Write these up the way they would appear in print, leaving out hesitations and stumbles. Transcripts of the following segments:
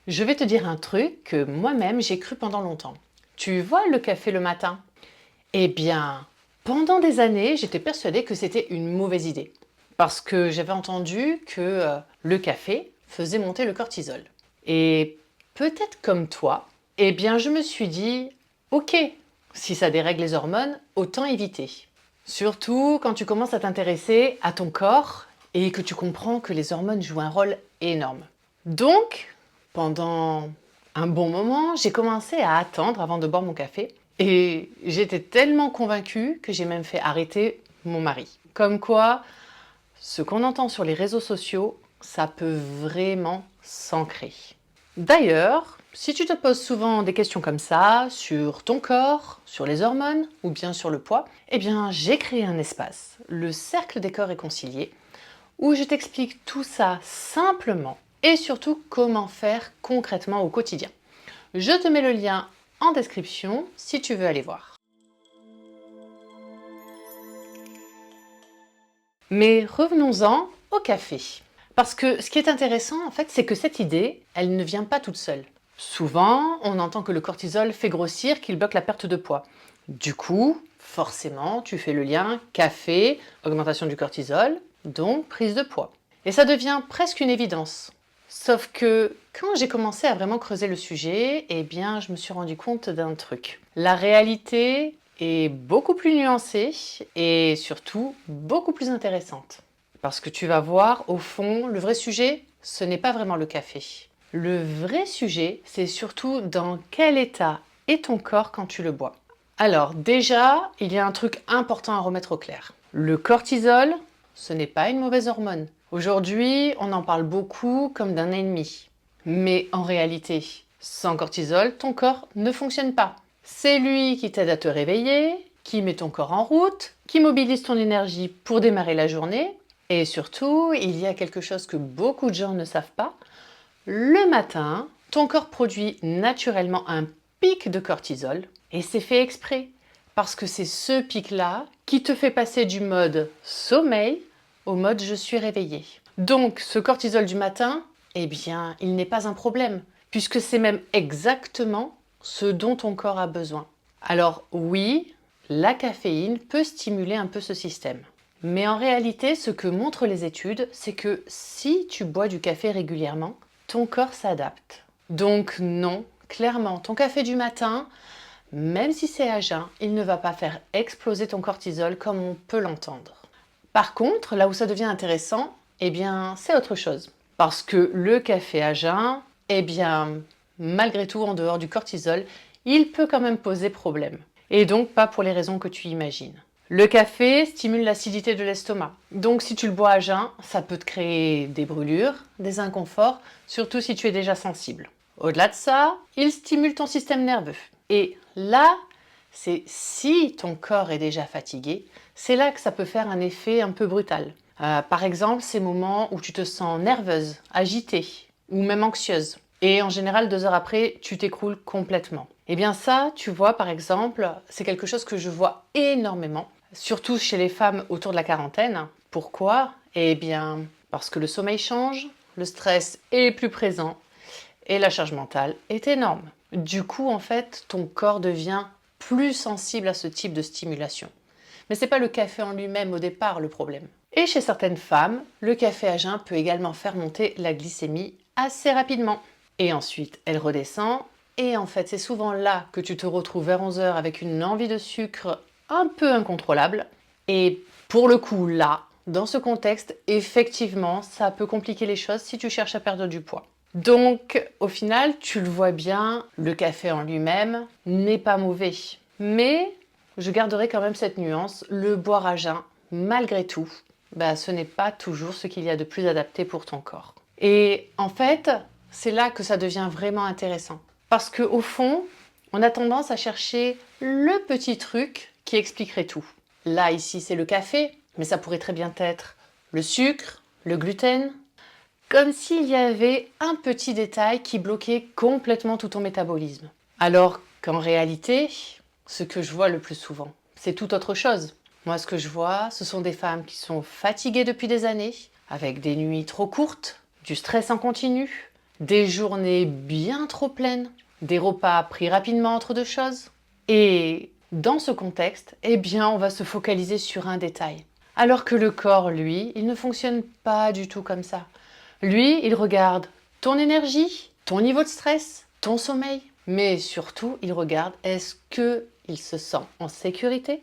Je vais te dire un truc que moi-même j'ai cru pendant longtemps. Tu vois le café le matin? Eh bien, pendant des années, j'étais persuadée que c'était une mauvaise idée. Parce que j'avais entendu que le café faisait monter le cortisol. Et peut-être comme toi, eh bien je me suis dit, ok, si ça dérègle les hormones, autant éviter. Surtout quand tu commences à t'intéresser à ton corps et que tu comprends que les hormones jouent un rôle énorme. Donc, pendant un bon moment, j'ai commencé à attendre avant de boire mon café. Et j'étais tellement convaincue que j'ai même fait arrêter mon mari. Comme quoi, ce qu'on entend sur les réseaux sociaux, ça peut vraiment s'ancrer. D'ailleurs, si tu te poses souvent des questions comme ça, sur ton corps, sur les hormones ou bien sur le poids, eh bien j'ai créé un espace, le Cercle des corps réconciliés, où je t'explique tout ça simplement et surtout comment faire concrètement au quotidien. Je te mets le lien en description si tu veux aller voir. Mais revenons-en au café. Parce que ce qui est intéressant, en fait, c'est que cette idée, elle ne vient pas toute seule. Souvent, on entend que le cortisol fait grossir, qu'il bloque la perte de poids. Du coup, forcément, tu fais le lien café, augmentation du cortisol, donc prise de poids. Et ça devient presque une évidence. Sauf que quand j'ai commencé à vraiment creuser le sujet, eh bien, je me suis rendu compte d'un truc. La réalité est beaucoup plus nuancée et surtout beaucoup plus intéressante. Parce que tu vas voir, au fond, le vrai sujet, ce n'est pas vraiment le café. Le vrai sujet, c'est surtout dans quel état est ton corps quand tu le bois. Alors déjà, il y a un truc important à remettre au clair. Le cortisol, ce n'est pas une mauvaise hormone. Aujourd'hui, on en parle beaucoup comme d'un ennemi. Mais en réalité, sans cortisol, ton corps ne fonctionne pas. C'est lui qui t'aide à te réveiller, qui met ton corps en route, qui mobilise ton énergie pour démarrer la journée. Et surtout, il y a quelque chose que beaucoup de gens ne savent pas. Le matin, ton corps produit naturellement un pic de cortisol et c'est fait exprès parce que c'est ce pic-là qui te fait passer du mode sommeil au mode je suis réveillé. Donc ce cortisol du matin, eh bien, il n'est pas un problème puisque c'est même exactement ce dont ton corps a besoin. Alors oui, la caféine peut stimuler un peu ce système. Mais en réalité, ce que montrent les études, c'est que si tu bois du café régulièrement, ton corps s'adapte. Donc non, clairement, ton café du matin, même si c'est à jeun, il ne va pas faire exploser ton cortisol comme on peut l'entendre. Par contre, là où ça devient intéressant, eh bien, c'est autre chose. Parce que le café à jeun, eh bien, malgré tout, en dehors du cortisol, il peut quand même poser problème. Et donc pas pour les raisons que tu imagines. Le café stimule l'acidité de l'estomac. Donc si tu le bois à jeun, ça peut te créer des brûlures, des inconforts, surtout si tu es déjà sensible. Au-delà de ça, il stimule ton système nerveux. Et là, c'est si ton corps est déjà fatigué, c'est là que ça peut faire un effet un peu brutal. Par exemple, ces moments où tu te sens nerveuse, agitée ou même anxieuse. Et en général, 2 heures après, tu t'écroules complètement. Eh bien ça, tu vois, par exemple, c'est quelque chose que je vois énormément, surtout chez les femmes autour de la quarantaine. Pourquoi? Eh bien, parce que le sommeil change, le stress est plus présent et la charge mentale est énorme. Du coup, en fait, ton corps devient plus sensible à ce type de stimulation. Mais ce n'est pas le café en lui-même au départ le problème. Et chez certaines femmes, le café à jeun peut également faire monter la glycémie assez rapidement. Et ensuite, elle redescend. Et en fait, c'est souvent là que tu te retrouves vers 11 heures avec une envie de sucre un peu incontrôlable. Et pour le coup, là, dans ce contexte, effectivement, ça peut compliquer les choses si tu cherches à perdre du poids. Donc, au final, tu le vois bien, le café en lui-même n'est pas mauvais. Mais je garderai quand même cette nuance, le boire à jeun, malgré tout, ce n'est pas toujours ce qu'il y a de plus adapté pour ton corps. Et en fait, c'est là que ça devient vraiment intéressant. Parce qu'au fond, on a tendance à chercher le petit truc qui expliquerait tout. Là, ici, c'est le café, mais ça pourrait très bien être le sucre, le gluten, comme s'il y avait un petit détail qui bloquait complètement tout ton métabolisme. Alors qu'en réalité, ce que je vois le plus souvent, c'est tout autre chose. Moi, ce que je vois, ce sont des femmes qui sont fatiguées depuis des années, avec des nuits trop courtes, du stress en continu, des journées bien trop pleines, des repas pris rapidement entre deux choses. Et dans ce contexte, eh bien, on va se focaliser sur un détail. Alors que le corps, lui, il ne fonctionne pas du tout comme ça. Lui, il regarde ton énergie, ton niveau de stress, ton sommeil, mais surtout, il regarde est-ce qu'il se sent en sécurité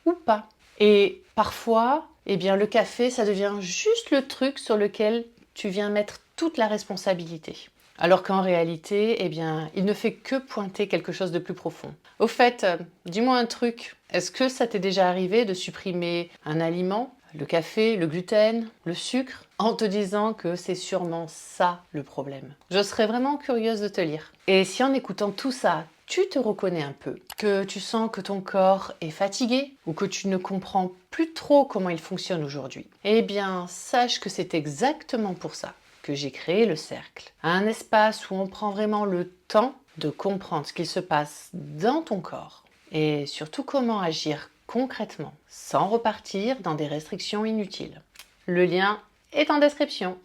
ou pas. Et parfois, eh bien, le café, ça devient juste le truc sur lequel tu viens mettre toute la responsabilité. Alors qu'en réalité, eh bien, il ne fait que pointer quelque chose de plus profond. Au fait, dis-moi un truc. Est-ce que ça t'est déjà arrivé de supprimer un aliment, le café, le gluten, le sucre, en te disant que c'est sûrement ça le problème? Je serais vraiment curieuse de te lire. Et si en écoutant tout ça, tu te reconnais un peu, que tu sens que ton corps est fatigué ou que tu ne comprends plus trop comment il fonctionne aujourd'hui, eh bien, sache que c'est exactement pour ça que j'ai créé le cercle. Un espace où on prend vraiment le temps de comprendre ce qu'il se passe dans ton corps et surtout comment agir concrètement sans repartir dans des restrictions inutiles. Le lien est en description.